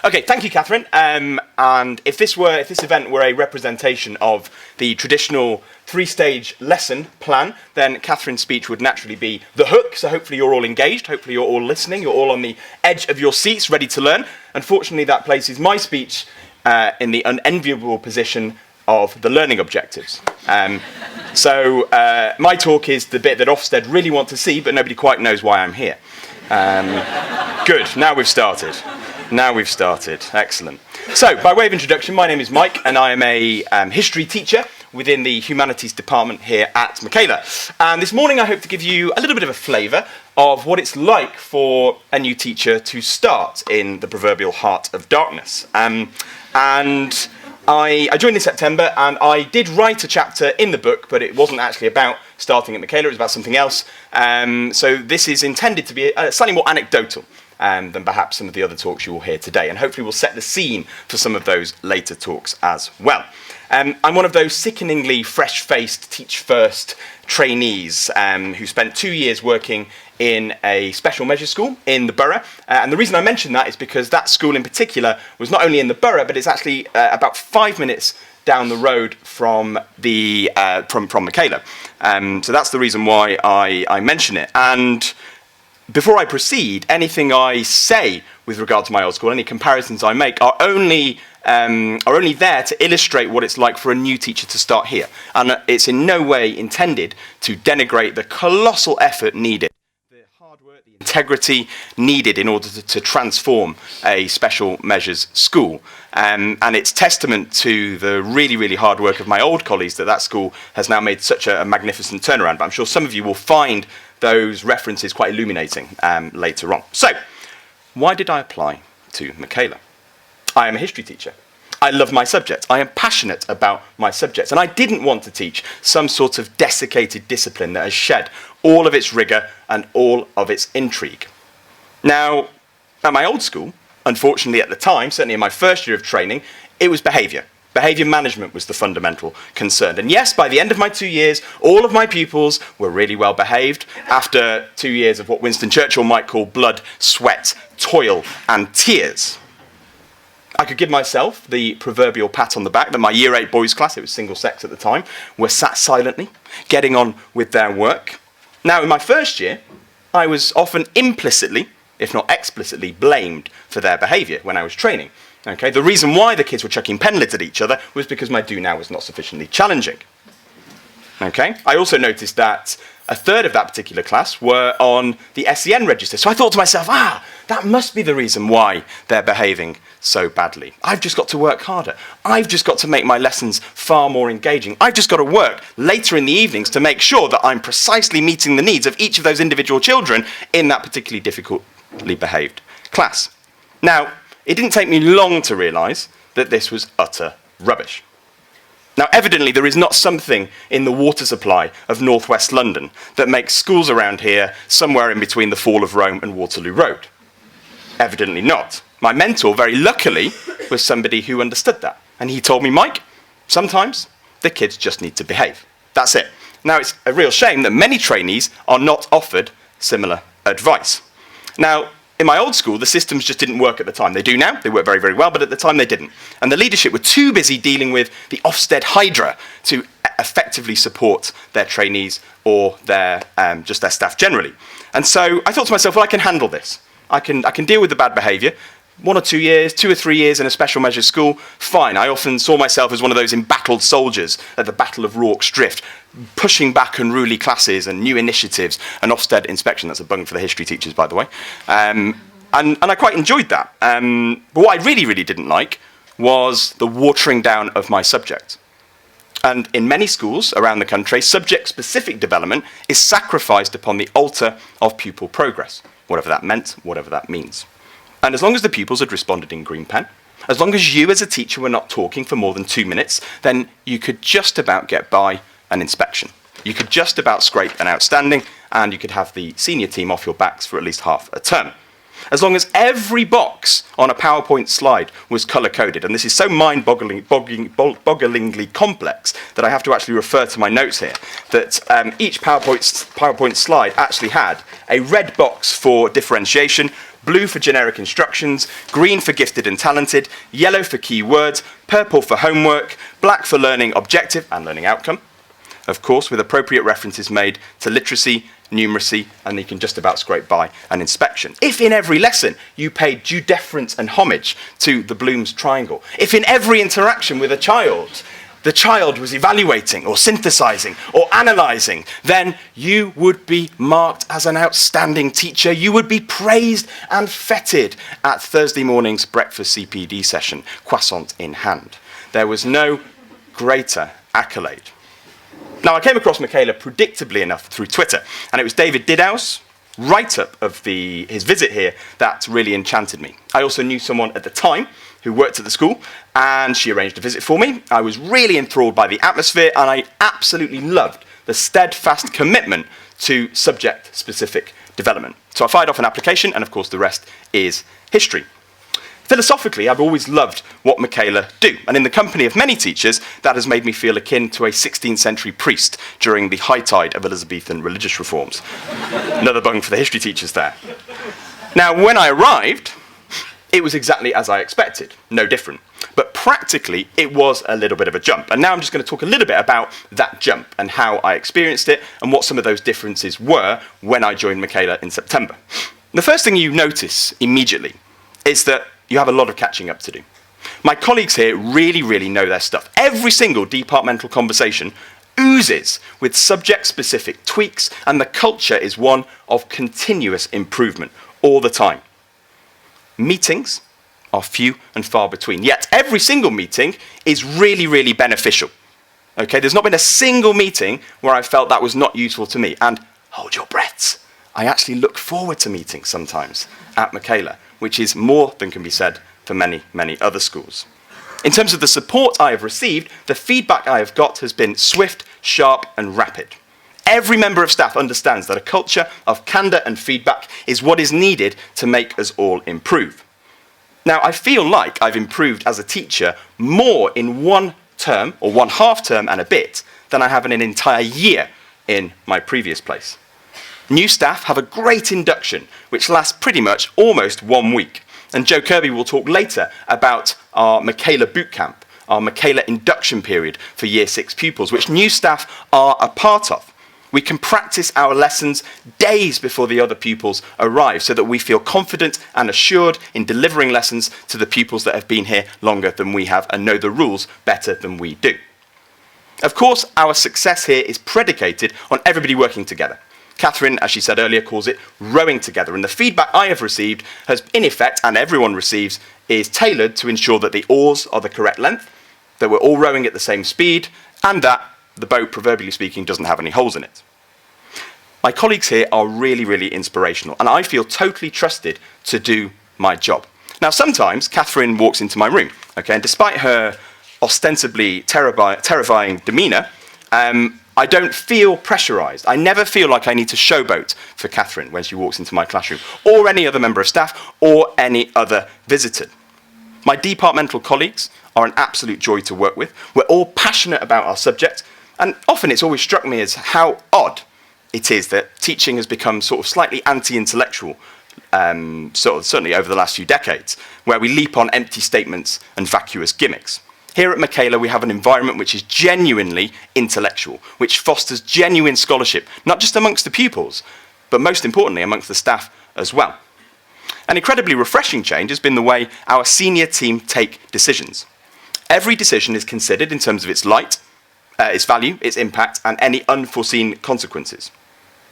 Okay, thank you, Catherine. And if this event were a representation of the traditional three-stage lesson plan, then Catherine's speech would naturally be the hook. So hopefully you're all engaged. Hopefully you're all listening. You're all on the edge of your seats, ready to learn. Unfortunately, that places my speech in the unenviable position of the learning objectives. So my talk is the bit that Ofsted really want to see, but nobody quite knows why I'm here. Good. Now we've started. Excellent. So, by way of introduction, my name is Mike, and I am a history teacher within the humanities department here at Michaela. And this morning I hope to give you a little bit of a flavour of what it's like for a new teacher to start in the proverbial heart of darkness. And I joined in September, and I did write a chapter in the book, but it wasn't actually about starting at Michaela, it was about something else. So this is intended to be slightly more anecdotal than perhaps some of the other talks you will hear today, and hopefully we'll set the scene for some of those later talks as well. I'm one of those sickeningly fresh-faced teach-first trainees who spent 2 years working in a special measures school in the borough, and the reason I mention that is because that school in particular was not only in the borough, but it's actually about 5 minutes down the road from Michaela. So that's the reason why I mention it. And before I proceed, anything I say with regard to my old school, any comparisons I make, are only there to illustrate what it's like for a new teacher to start here. And it's in no way intended to denigrate the colossal effort needed, the hard work, the integrity needed in order to transform a special measures school. And it's testament to the really, really hard work of my old colleagues that school has now made such a magnificent turnaround. But I'm sure some of you will find those references quite illuminating later on. So, why did I apply to Michaela? I am a history teacher. I love my subject. I am passionate about my subject. And I didn't want to teach some sort of desiccated discipline that has shed all of its rigour and all of its intrigue. Now, at my old school, unfortunately at the time, certainly in my first year of training, it was behaviour. Behaviour management was the fundamental concern. And yes, by the end of my 2 years, all of my pupils were really well behaved after 2 years of what Winston Churchill might call blood, sweat, toil, and tears. I could give myself the proverbial pat on the back that my Year 8 boys class, it was single sex at the time, were sat silently, getting on with their work. Now, in my first year, I was often implicitly, if not explicitly, blamed for their behaviour when I was training. Okay, the reason why the kids were chucking pen lids at each other was because my do now was not sufficiently challenging. Okay, I also noticed that a third of that particular class were on the SEN register. So I thought to myself, that must be the reason why they're behaving so badly. I've just got to work harder. I've just got to make my lessons far more engaging. I've just got to work later in the evenings to make sure that I'm precisely meeting the needs of each of those individual children in that particularly difficultly behaved class. Now, it didn't take me long to realise that this was utter rubbish. Now, evidently, there is not something in the water supply of northwest London that makes schools around here somewhere in between the Fall of Rome and Waterloo Road. Evidently not. My mentor, very luckily, was somebody who understood that. And he told me, Mike, sometimes the kids just need to behave. That's it. Now, it's a real shame that many trainees are not offered similar advice. Now, in my old school, the systems just didn't work at the time. They do now, they work very, very well, but at the time they didn't. And the leadership were too busy dealing with the Ofsted Hydra to effectively support their trainees or just their staff generally. And so I thought to myself, well, I can handle this. I can deal with the bad behaviour. 1 or 2 years, 2 or 3 years in a special measures school, fine. I often saw myself as one of those embattled soldiers at the Battle of Rorke's Drift, pushing back unruly classes and new initiatives and Ofsted inspection. That's a bung for the history teachers, by the way. And I quite enjoyed that. But what I really, really didn't like was the watering down of my subject. And in many schools around the country, subject-specific development is sacrificed upon the altar of pupil progress, whatever that meant, whatever that means. And as long as the pupils had responded in green pen, as long as you as a teacher were not talking for more than 2 minutes, then you could just about get by an inspection. You could just about scrape an outstanding, and you could have the senior team off your backs for at least half a term. As long as every box on a PowerPoint slide was colour-coded, and this is so mind-bogglingly complex that I have to actually refer to my notes here, that each PowerPoint slide actually had a red box for differentiation, blue for generic instructions, green for gifted and talented, yellow for key words, purple for homework, black for learning objective and learning outcome. Of course, with appropriate references made to literacy, numeracy, and you can just about scrape by an inspection. If in every lesson you paid due deference and homage to the Bloom's triangle, if in every interaction with a child, the child was evaluating or synthesizing or analyzing, then you would be marked as an outstanding teacher. You would be praised and feted at Thursday morning's breakfast CPD session, croissant in hand. There was no greater accolade. Now, I came across Michaela predictably enough through Twitter, and it was David Didow's write-up of his visit here that really enchanted me. I also knew someone at the time who worked at the school, and she arranged a visit for me. I was really enthralled by the atmosphere, and I absolutely loved the steadfast commitment to subject-specific development. So I fired off an application, and of course the rest is history. Philosophically, I've always loved what Michaela do, and in the company of many teachers, that has made me feel akin to a 16th century priest during the high tide of Elizabethan religious reforms. Another bung for the history teachers there. Now, when I arrived, it was exactly as I expected, no different. But practically, it was a little bit of a jump. And now I'm just going to talk a little bit about that jump and how I experienced it and what some of those differences were when I joined Michaela in September. The first thing you notice immediately is that you have a lot of catching up to do. My colleagues here really know their stuff. Every single departmental conversation oozes with subject-specific tweaks, and the culture is one of continuous improvement all the time. Meetings are few and far between, yet every single meeting is really beneficial. Okay, there's not been a single meeting where I felt that was not useful to me, and hold your breaths. I actually look forward to meetings sometimes at Michaela, which is more than can be said for many other schools. In terms of the support I have received, the feedback I have got has been swift, sharp, and rapid. Every member of staff understands that a culture of candour and feedback is what is needed to make us all improve. Now, I feel like I've improved as a teacher more in one term, or one half term and a bit, than I have in an entire year in my previous place. New staff have a great induction, which lasts pretty much almost 1 week. And Joe Kirby will talk later about our Michaela Bootcamp, our Michaela induction period for Year 6 pupils, which new staff are a part of. We can practice our lessons days before the other pupils arrive so that we feel confident and assured in delivering lessons to the pupils that have been here longer than we have and know the rules better than we do. Of course, our success here is predicated on everybody working together. Catherine, as she said earlier, calls it rowing together, and the feedback I have received has, in effect, and everyone receives, is tailored to ensure that the oars are the correct length, that we're all rowing at the same speed, and that the boat, proverbially speaking, doesn't have any holes in it. My colleagues here are really inspirational, and I feel totally trusted to do my job. Now, sometimes Catherine walks into my room, okay, and despite her ostensibly terrifying demeanour, I don't feel pressurised. I never feel like I need to showboat for Catherine when she walks into my classroom, or any other member of staff, or any other visitor. My departmental colleagues are an absolute joy to work with. We're all passionate about our subject, and often it's always struck me as how odd it is that teaching has become sort of slightly anti-intellectual, certainly over the last few decades, where we leap on empty statements and vacuous gimmicks. Here at Michaela, we have an environment which is genuinely intellectual, which fosters genuine scholarship, not just amongst the pupils, but most importantly, amongst the staff as well. An incredibly refreshing change has been the way our senior team take decisions. Every decision is considered in terms of its light, its value, its impact, and any unforeseen consequences.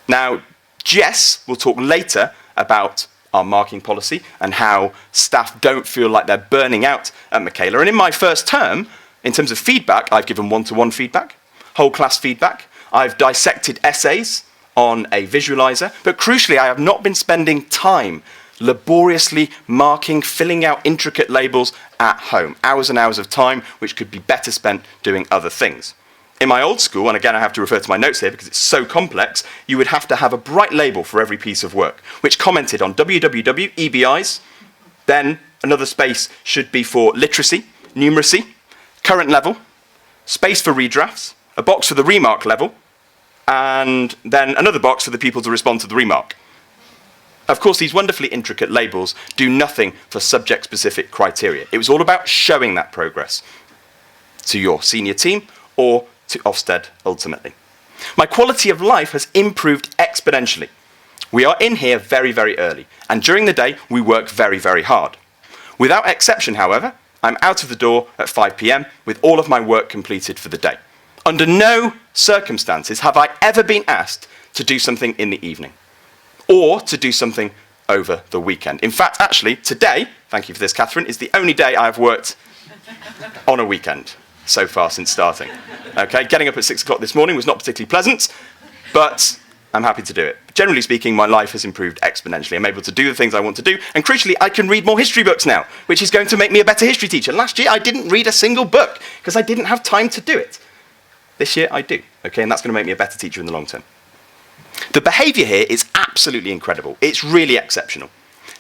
Now, Jess will talk later about our marking policy and how staff don't feel like they're burning out at Michaela. And in my first term, in terms of feedback, I've given one-to-one feedback, whole class feedback. I've dissected essays on a visualizer, but crucially, I have not been spending time laboriously marking, filling out intricate labels at home. Hours and hours of time, which could be better spent doing other things. In my old school, and again I have to refer to my notes here because it's so complex, you would have to have a bright label for every piece of work, which commented on www, EBIs, then another space should be for literacy, numeracy, current level, space for redrafts, a box for the remark level, and then another box for the people to respond to the remark. Of course, these wonderfully intricate labels do nothing for subject-specific criteria. It was all about showing that progress to your senior team or to Ofsted ultimately. My quality of life has improved exponentially. We are in here very, very early, and during the day, we work very, very hard. Without exception, however, I'm out of the door at 5 p.m. with all of my work completed for the day. Under no circumstances have I ever been asked to do something in the evening or to do something over the weekend. In fact, actually, today, thank you for this, Catherine, is the only day I've worked on a weekend so far since starting. Okay, getting up at 6 o'clock this morning was not particularly pleasant, but I'm happy to do it. Generally speaking, my life has improved exponentially. I'm able to do the things I want to do, and crucially, I can read more history books now, which is going to make me a better history teacher. Last year, I didn't read a single book because I didn't have time to do it. This year, I do, okay, and that's going to make me a better teacher in the long term. The behaviour here is absolutely incredible. It's really exceptional.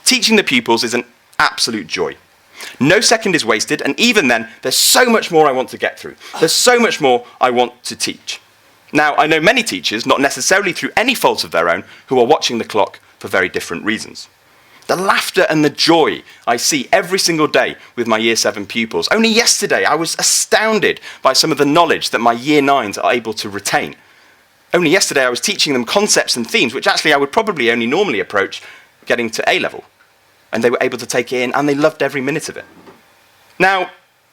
Teaching the pupils is an absolute joy. No second is wasted, and even then, there's so much more I want to get through. There's so much more I want to teach. Now, I know many teachers, not necessarily through any fault of their own, who are watching the clock for very different reasons. The laughter and the joy I see every single day with my Year 7 pupils. Only yesterday, I was astounded by some of the knowledge that my Year 9s are able to retain. Only yesterday, I was teaching them concepts and themes, which actually I would probably only normally approach getting to A-level. And they were able to take it in, and they loved every minute of it. Now,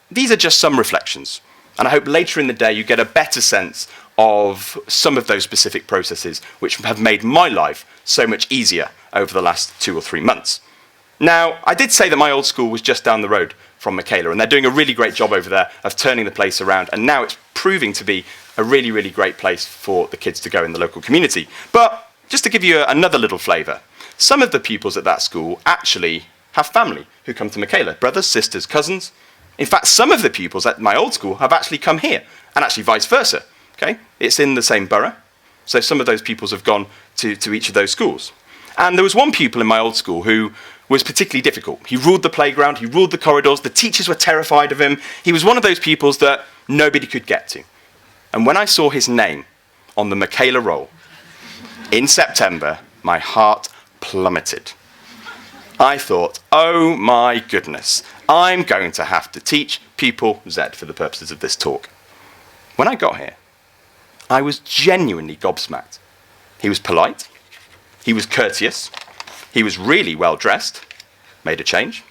these are just some reflections, and I hope later in the day you get a better sense of some of those specific processes which have made my life so much easier over the last 2 or 3 months. Now, I did say that my old school was just down the road from Michaela, and they're doing a really great job over there of turning the place around, and now it's proving to be a really, really great place for the kids to go in the local community. But just to give you another little flavour, some of the pupils at that school actually have family who come to Michaela, brothers, sisters, cousins. In fact, some of the pupils at my old school have actually come here, and actually vice versa. Okay? It's in the same borough, so some of those pupils have gone to each of those schools. And there was one pupil in my old school who was particularly difficult. He ruled the playground, he ruled the corridors, the teachers were terrified of him. He was one of those pupils that nobody could get to. And when I saw his name on the Michaela roll in September, my heart plummeted. I thought, oh my goodness, I'm going to have to teach pupil Z for the purposes of this talk. When I got here, I was genuinely gobsmacked. He was polite, he was courteous, he was really well dressed, made a change.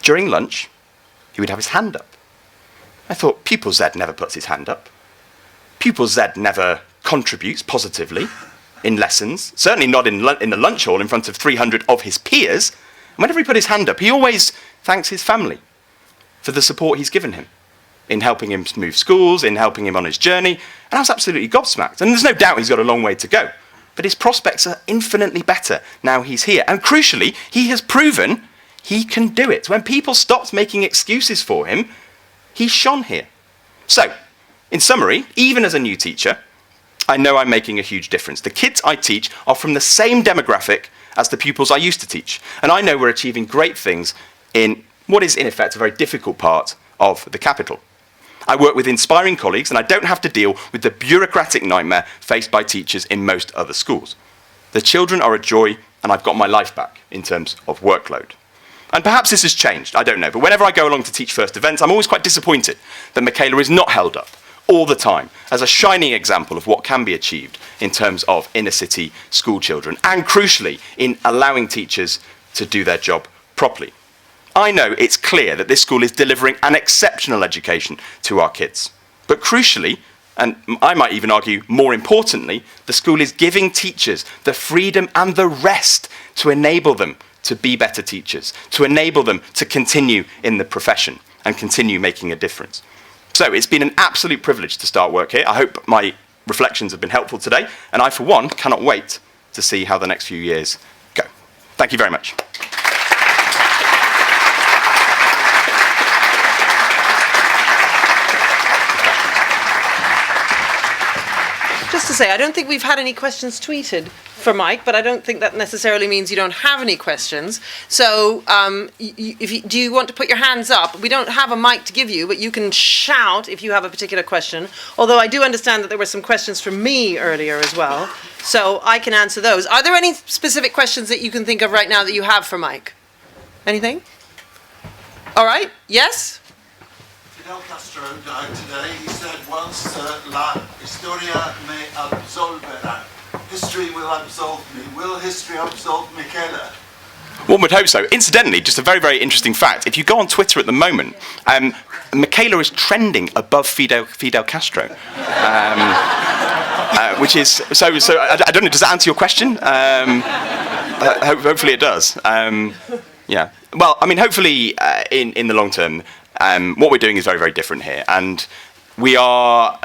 During lunch, he would have his hand up. I thought, pupil Z never puts his hand up. Pupil Z never contributes positively in lessons, certainly not in the lunch hall in front of 300 of his peers. And whenever he put his hand up, he always thanks his family for the support he's given him in helping him move schools, in helping him on his journey. And I was absolutely gobsmacked. And there's no doubt he's got a long way to go. But his prospects are infinitely better now he's here. And crucially, he has proven he can do it. When people stopped making excuses for him, he shone here. So, in summary, even as a new teacher, I know I'm making a huge difference. The kids I teach are from the same demographic as the pupils I used to teach. And I know we're achieving great things in what is, in effect, a very difficult part of the capital. I work with inspiring colleagues, and I don't have to deal with the bureaucratic nightmare faced by teachers in most other schools. The children are a joy, and I've got my life back in terms of workload. And perhaps this has changed, I don't know, but whenever I go along to teach first events, I'm always quite disappointed that Michaela is not held up all the time as a shining example of what can be achieved in terms of inner city school children, and crucially, in allowing teachers to do their job properly. I know it's clear that this school is delivering an exceptional education to our kids. But crucially, and I might even argue more importantly, the school is giving teachers the freedom and the rest to enable them to be better teachers, to enable them to continue in the profession and continue making a difference. So it's been an absolute privilege to start work here. I hope my reflections have been helpful today, and I, for one, cannot wait to see how the next few years go. Thank you very much. Just to say, I don't think we've had any questions tweeted for Mike, but I don't think that necessarily means you don't have any questions. So do you want to put your hands up? We don't have a mic to give you, but you can shout if you have a particular question. Although I do understand that there were some questions from me earlier as well, so I can answer those. Are there any specific questions that you can think of right now that you have for Mike? Anything? All right, yes? Fidel Castro died today. He said once, la historia me absolverá. History will absolve me. Will history absolve Michaela? One would hope so. Incidentally, just a very, very interesting fact. If you go on Twitter at the moment, Michaela is trending above Fidel Castro. Which is, so I don't know, does that answer your question? Hopefully it does. Yeah. Well, I mean, hopefully in the long term, what we're doing is very, very different here. And we are,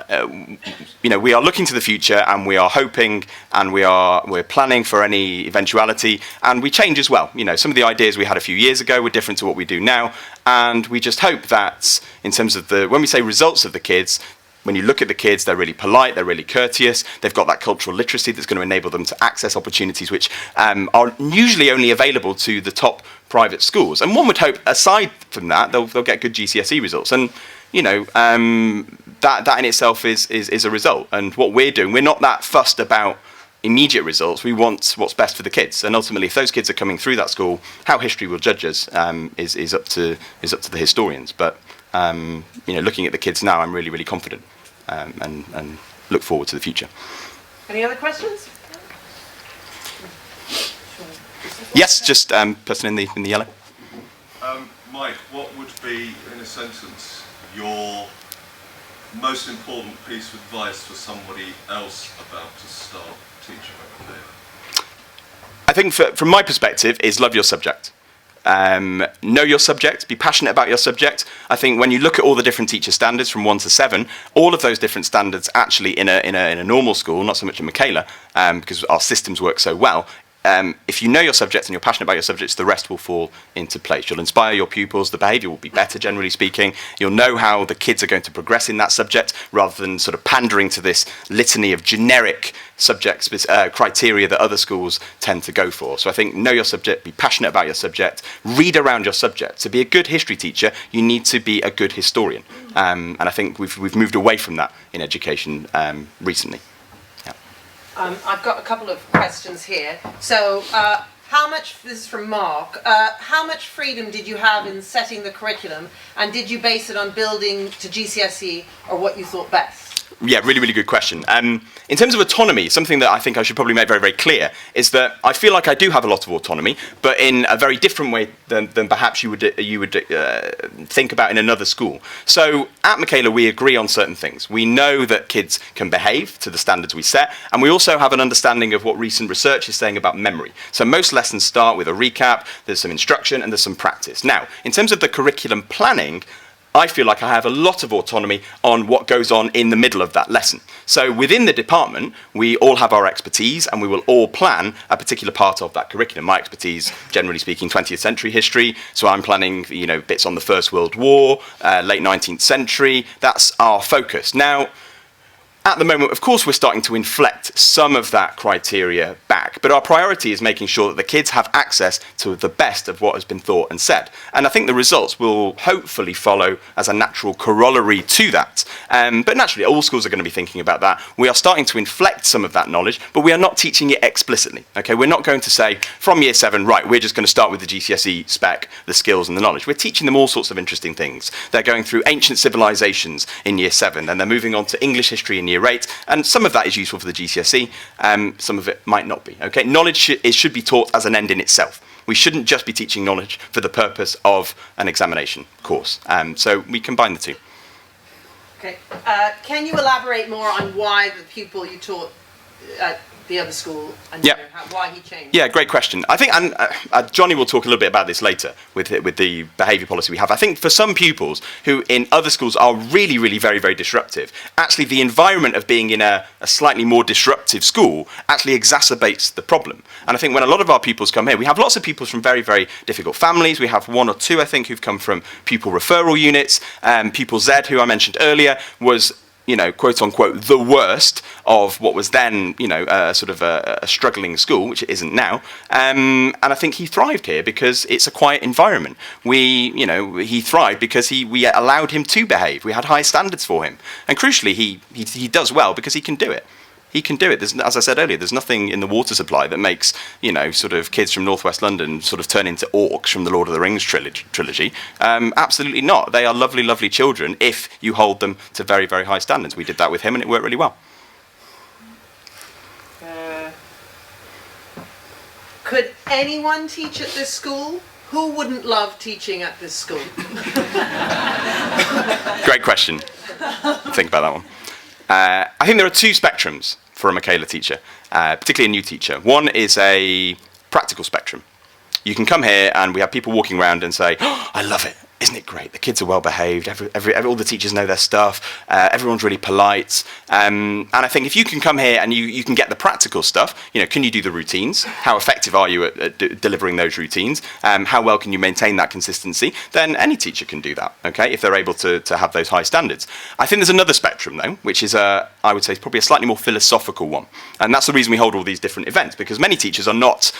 we are looking to the future, and we are hoping, and we're planning for any eventuality, and we change as well. Some of the ideas we had a few years ago were different to what we do now, and we just hope that in terms of when we say results of the kids, when you look at the kids, they're really polite, they're really courteous, they've got that cultural literacy that's going to enable them to access opportunities which are usually only available to the top private schools. And one would hope, aside from that, they'll get good GCSE results. And that in itself is a result. And what we're doing, we're not that fussed about immediate results. We want what's best for the kids. And ultimately, if those kids are coming through that school, how history will judge us is up to the historians. But looking at the kids now, I'm really, really confident and look forward to the future. Any other questions? Yes, just person in the yellow. Mike, what would be, in a sentence, your most important piece of advice for somebody else about to start teaching over there? I think from my perspective is love your subject. Know your subject, be passionate about your subject. I think when you look at all the different teacher standards from 1 to 7, all of those different standards actually in a normal school, not so much in Michaela, because our systems work so well. If you know your subject and you're passionate about your subjects, the rest will fall into place. You'll inspire your pupils, the behaviour will be better, generally speaking. You'll know how the kids are going to progress in that subject, rather than sort of pandering to this litany of generic subjects, criteria that other schools tend to go for. So I think know your subject, be passionate about your subject, read around your subject. To be a good history teacher, you need to be a good historian. And I think we've moved away from that in education recently. I've got a couple of questions here. So, this is from Mark, how much freedom did you have in setting the curriculum, and did you base it on building to GCSE or what you thought best? Yeah, really, really good question. In terms of autonomy, something that I think I should probably make very, very clear is that I feel like I do have a lot of autonomy, but in a very different way than perhaps you would think about in another school. So at Michaela, we agree on certain things. We know that kids can behave to the standards we set, and we also have an understanding of what recent research is saying about memory. So most lessons start with a recap, there's some instruction, and there's some practice. Now, in terms of the curriculum planning, I feel like I have a lot of autonomy on what goes on in the middle of that lesson. So within the department, we all have our expertise, and we will all plan a particular part of that curriculum. My expertise, generally speaking, 20th century history. So I'm planning, bits on the First World War, late 19th century. That's our focus. Now, at the moment, of course, we're starting to inflect some of that criteria back, but our priority is making sure that the kids have access to the best of what has been thought and said. And I think the results will hopefully follow as a natural corollary to that. But naturally, all schools are going to be thinking about that. We are starting to inflect some of that knowledge, but we are not teaching it explicitly. Okay, we're not going to say from year 7, right, we're just going to start with the GCSE spec, the skills and the knowledge. We're teaching them all sorts of interesting things. They're going through ancient civilizations in year 7, then they're moving on to English history in year 8, and some of that is useful for the GCSE, some of it might not be. Okay, knowledge should be taught as an end in itself. We shouldn't just be teaching knowledge for the purpose of an examination course. So we combine the two. Okay, can you elaborate more on why the pupil you taught at the other school and why he changed? Yeah, great question. I think, and Johnny will talk a little bit about this later with the behaviour policy we have. I think for some pupils who in other schools are really, really very, very disruptive, actually the environment of being in a slightly more disruptive school actually exacerbates the problem. And I think when a lot of our pupils come here, we have lots of pupils from very, very difficult families. We have 1 or 2, I think, who've come from pupil referral units. Pupil Z, who I mentioned earlier, was quote unquote, the worst of what was then, sort of a struggling school, which it isn't now. And I think he thrived here because it's a quiet environment. He thrived because we allowed him to behave. We had high standards for him. And crucially, he does well because he can do it. He can do it. As I said earlier, there's nothing in the water supply that makes, sort of kids from northwest London sort of turn into orcs from the Lord of the Rings trilogy. Absolutely not. They are lovely, lovely children if you hold them to very, very high standards. We did that with him and it worked really well. Could anyone teach at this school? Who wouldn't love teaching at this school? Great question. Think about that one. I think there are two spectrums for a Michaela teacher, particularly a new teacher. One is a practical spectrum. You can come here and we have people walking around and say, oh, I love it. Isn't it great? The kids are well behaved. All the teachers know their stuff. Everyone's really polite. And I think if you can come here and you can get the practical stuff, can you do the routines? How effective are you at delivering those routines? How well can you maintain that consistency? Then any teacher can do that, okay, if they're able to have those high standards. I think there's another spectrum, though, which is, I would say, probably a slightly more philosophical one. And that's the reason we hold all these different events, because many teachers are not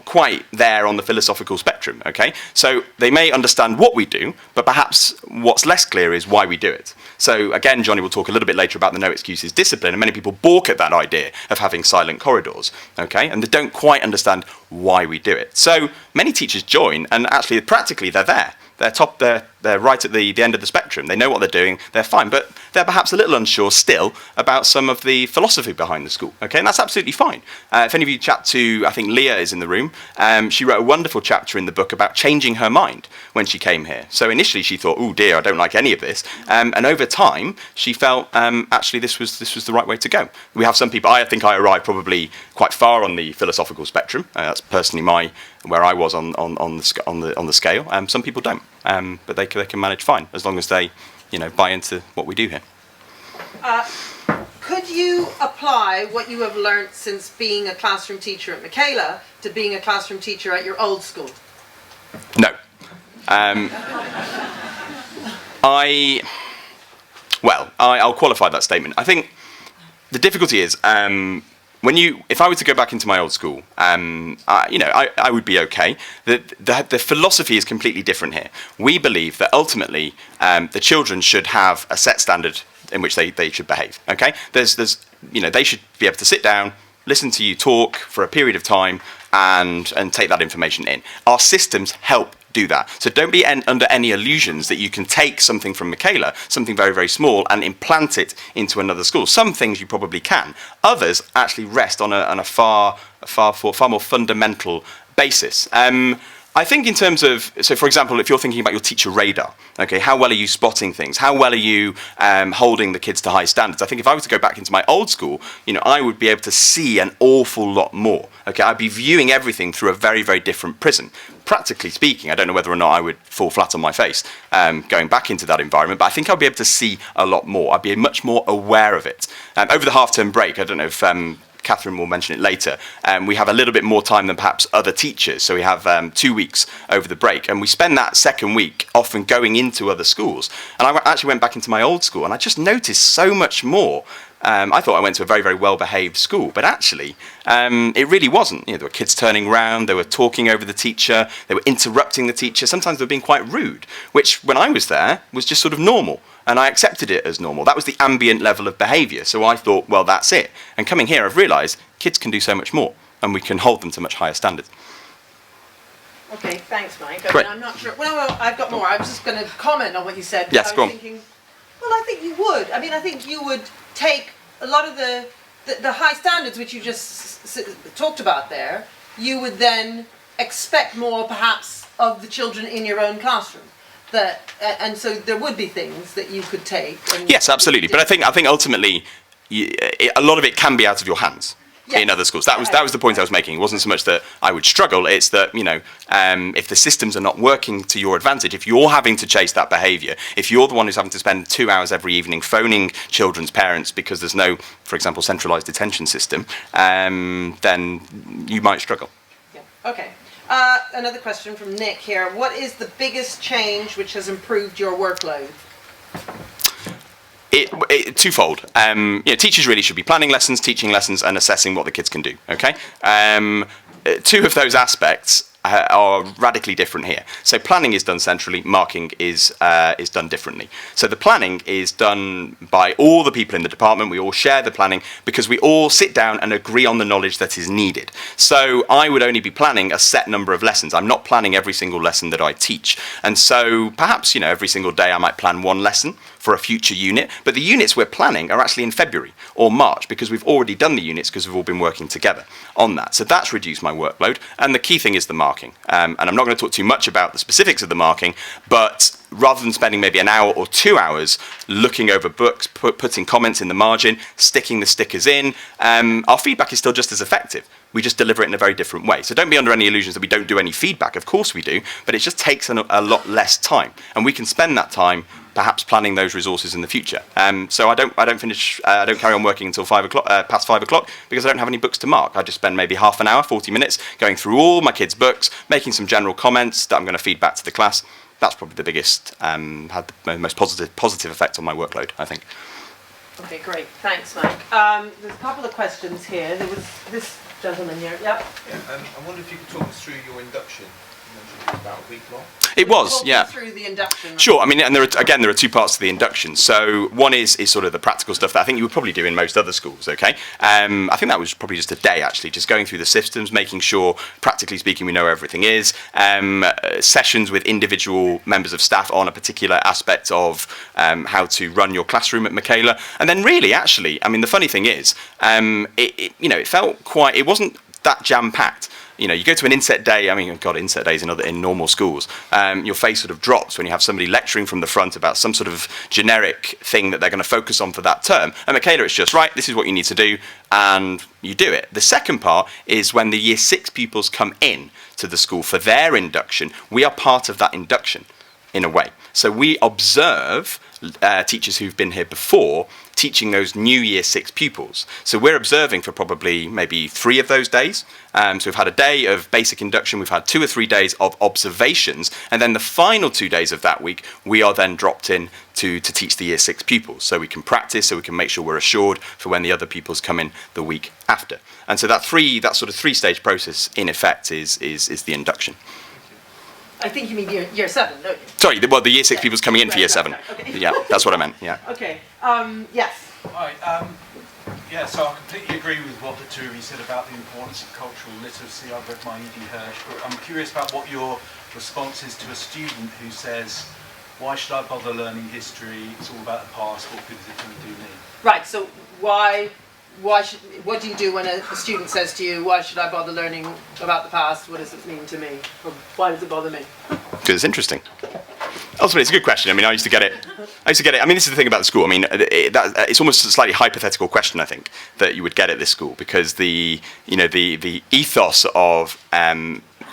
quite there on the philosophical spectrum, okay? So they may understand what we do, but perhaps what's less clear is why we do it. So again, Johnny will talk a little bit later about the no excuses discipline, and many people balk at that idea of having silent corridors, okay? And they don't quite understand why we do it. So many teachers join, and actually practically they're there. They're right at the end of the spectrum. They know what they're doing, they're fine, but they're perhaps a little unsure still about some of the philosophy behind the school, okay? And that's absolutely fine. If any of you chat to, I think Leah is in the room, she wrote a wonderful chapter in the book about changing her mind when she came here. So initially she thought, oh dear, I don't like any of this. And over time, she felt actually this was the right way to go. We have some people, I think I arrived probably quite far on the philosophical spectrum. That's personally where I was on the scale. Some people don't, but they can manage fine as long as they, buy into what we do here. Could you apply what you have learnt since being a classroom teacher at Michaela to being a classroom teacher at your old school? No. I'll qualify that statement. I think the difficulty is if I were to go back into my old school, I would be okay. The philosophy is completely different here. We believe that ultimately the children should have a set standard in which they should behave. Okay, they should be able to sit down, listen to you talk for a period of time, and take that information in. Our systems help do that. So don't be under any illusions that you can take something from Michaela, something very, very small, and implant it into another school. Some things you probably can. Others actually rest on a far more fundamental basis. I think in terms of, so for example, if you're thinking about your teacher radar, okay, how well are you spotting things? How well are you holding the kids to high standards? I think if I were to go back into my old school, I would be able to see an awful lot more. Okay, I'd be viewing everything through a very, very different prism. Practically speaking, I don't know whether or not I would fall flat on my face going back into that environment, but I think I'd be able to see a lot more. I'd be much more aware of it. Over the half-term break, I don't know if Catherine will mention it later, we have a little bit more time than perhaps other teachers. So we have 2 weeks over the break, and we spend that second week often going into other schools. And I actually went back into my old school, and I just noticed so much more. I thought I went to a very, very well-behaved school, but actually, it really wasn't. There were kids turning around, they were talking over the teacher, they were interrupting the teacher, sometimes they were being quite rude, which, when I was there, was just sort of normal, and I accepted it as normal. That was the ambient level of behaviour, so I thought, well, that's it. And coming here, I've realised kids can do so much more, and we can hold them to much higher standards. Okay, thanks, Mike. Great. I'm not sure. Well, I've got more. I was just going to comment on what you said. Yes, go on. Well, I think you would. I think you would take a lot of the high standards which you just talked about there. You would then expect more, perhaps, of the children in your own classroom. And so there would be things that you could take. Yes, absolutely. But I think ultimately, a lot of it can be out of your hands. In other schools. That was the point I was making. It wasn't so much that I would struggle, it's that, if the systems are not working to your advantage, if you're having to chase that behaviour, if you're the one who's having to spend 2 hours every evening phoning children's parents because there's no, for example, centralised detention system, then you might struggle. Yeah. Okay. Another question from Nick here. What is the biggest change which has improved your workload? Twofold. Teachers really should be planning lessons, teaching lessons, and assessing what the kids can do. Okay. Two of those aspects are radically different here. So planning is done centrally, marking is done differently. So the planning is done by all the people in the department. We all share the planning because we all sit down and agree on the knowledge that is needed. So I would only be planning a set number of lessons. I'm not planning every single lesson that I teach. And so perhaps, every single day I might plan one lesson for a future unit, but the units we're planning are actually in February or March because we've already done the units because we've all been working together on that. So that's reduced my workload. And the key thing is the marking. And I'm not going to talk too much about the specifics of the marking, but rather than spending maybe an hour or 2 hours looking over books, putting comments in the margin, sticking the stickers in, our feedback is still just as effective. We just deliver it in a very different way. So don't be under any illusions that we don't do any feedback. Of course we do, but it just takes a lot less time. And we can spend that time perhaps planning those resources in the future. So I don't carry on working until past 5 o'clock because I don't have any books to mark. I just spend maybe half an hour, 40 minutes going through all my kids' books, making some general comments that I'm going to feed back to the class. That's probably the biggest, had the most positive effect on my workload, I think. Okay, great. Thanks, Mike. There's a couple of questions here. There was this gentleman here. Yep. Yeah, I wonder if you could talk us through your induction. You mentioned it was about a week long. It was, Talk me yeah. through the induction. Sure. I mean, and there are two parts to the induction. So one is sort of the practical stuff that I think you would probably do in most other schools. Okay. I think that was probably just a day actually, just going through the systems, making sure, practically speaking, we know where everything is. Sessions with individual members of staff on a particular aspect of how to run your classroom at Michaela, and then really, actually, I mean, the funny thing is, it felt quite. It wasn't that jam packed. You go to an inset day, I mean, God, inset days in normal schools, your face sort of drops when you have somebody lecturing from the front about some sort of generic thing that they're going to focus on for that term. And Michaela, it's just, right, this is what you need to do, and you do it. The second part is when the Year 6 pupils come in to the school for their induction, we are part of that induction, in a way. So we observe teachers who've been here before teaching those new Year 6 pupils. So we're observing for probably maybe 3 of those days. So we've had a day of basic induction, we've had 2 or 3 days of observations, and then the final 2 days of that week, we are then dropped in to teach the Year 6 pupils. So we can practice, so we can make sure we're assured for when the other pupils come in the week after. And so that sort of 3-stage process, in effect, is the induction. I think you mean year 7, don't you? Sorry, the Year 6 pupils coming in for Year 7. Okay. Yeah, that's what I meant, yeah. Okay. Yes. Hi. So I completely agree with what the two of you said about the importance of cultural literacy. I've read my E.D. Hirsch, but I'm curious about what your response is to a student who says, why should I bother learning history? It's all about the past. What good is it going to do me? Right, so what do you do when a student says to you, why should I bother learning about the past? What does it mean to me? Or why does it bother me? Because it's interesting. Ultimately, it's a good question. I mean, I used to get it. I mean, this is the thing about the school. I mean, it's almost a slightly hypothetical question, I think, that you would get at this school, because the ethos of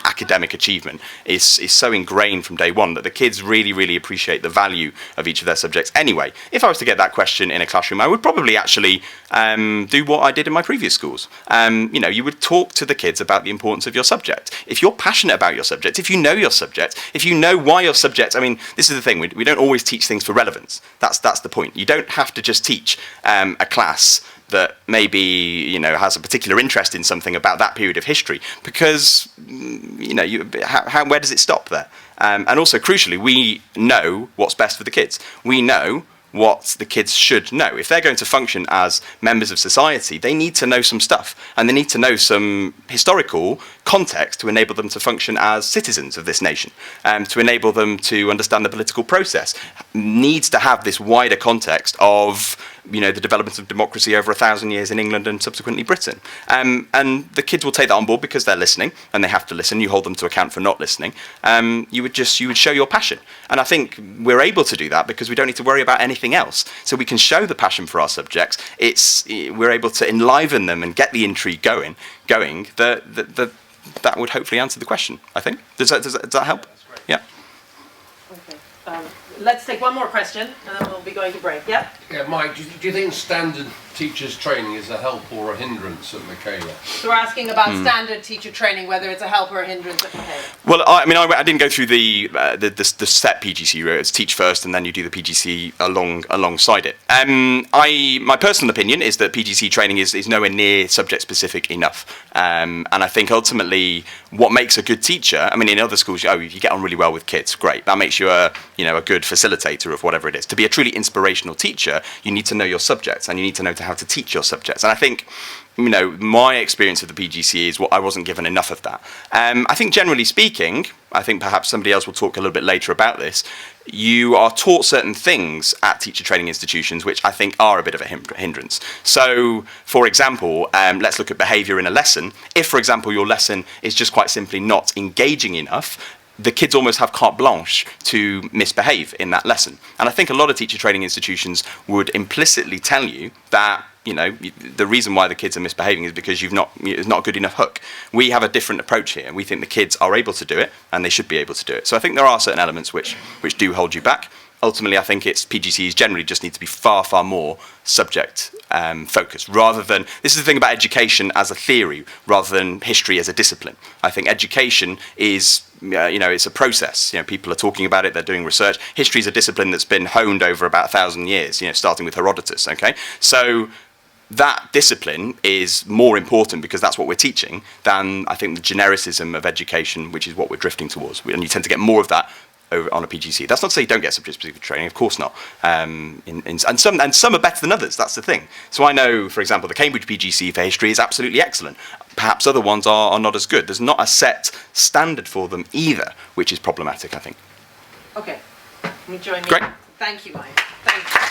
academic achievement is so ingrained from day one that the kids really, really appreciate the value of each of their subjects. Anyway, if I was to get that question in a classroom, I would probably actually do what I did in my previous schools. You would talk to the kids about the importance of your subject. If you're passionate about your subject, if you know your subject, if you know why your subject, I mean, this is the thing, we don't always teach things for relevance. That's the point. You don't have to just teach a class that maybe has a particular interest in something about that period of history, because where does it stop there? And also, crucially, we know what's best for the kids. We know what the kids should know. If they're going to function as members of society, they need to know some stuff, and they need to know some historical context to enable them to function as citizens of this nation, to enable them to understand the political process. Needs to have this wider context of the development of democracy over 1,000 years in England and subsequently Britain. And the kids will take that on board because they're listening, and they have to listen. You hold them to account for not listening. You would show your passion. And I think we're able to do that because we don't need to worry about anything else. So we can show the passion for our subjects. We're able to enliven them and get the intrigue going. That would hopefully answer the question, I think. Does that help? Yeah. Okay. Let's take one more question, and then we'll be going to break. Yeah? Yeah, Mike, do you think standard teachers' training is a help or a hindrance at Michaela? So we're asking about standard teacher training, whether it's a help or a hindrance at Michaela. Well, I didn't go through the set PGC route. It's teach first, and then you do the PGC alongside it. My personal opinion is that PGC training is nowhere near subject specific enough. And I think ultimately, what makes a good teacher? I mean, in other schools, you get on really well with kids, great. That makes you a good facilitator of whatever it is. To be a truly inspirational teacher, you need to know your subjects, and you need to know how to teach your subjects. And I think, my experience of the PGCE is I wasn't given enough of that. I think generally speaking, I think perhaps somebody else will talk a little bit later about this, you are taught certain things at teacher training institutions which I think are a bit of a hindrance. So, for example, let's look at behaviour in a lesson. If, for example, your lesson is just quite simply not engaging enough, the kids almost have carte blanche to misbehave in that lesson. And I think a lot of teacher training institutions would implicitly tell you that the reason why the kids are misbehaving is because it's not a good enough hook. We have a different approach here. We think the kids are able to do it, and they should be able to do it. So I think there are certain elements which do hold you back. Ultimately, I think PGCEs generally just need to be far, far more subject focused, rather than, this is the thing about education as a theory, rather than history as a discipline. I think education is, it's a process. People are talking about it, they're doing research. History is a discipline that's been honed over about 1,000 years, starting with Herodotus, okay? So that discipline is more important because that's what we're teaching than, I think, the genericism of education, which is what we're drifting towards. And you tend to get more of that over on a PGC. That's not to say you don't get subject-specific training, of course not. And some are better than others, that's the thing. So I know, for example, the Cambridge PGC for history is absolutely excellent. Perhaps other ones are not as good. There's not a set standard for them either, which is problematic, I think. Okay. Let me join you. Great. Thank you, Mike. Thank you.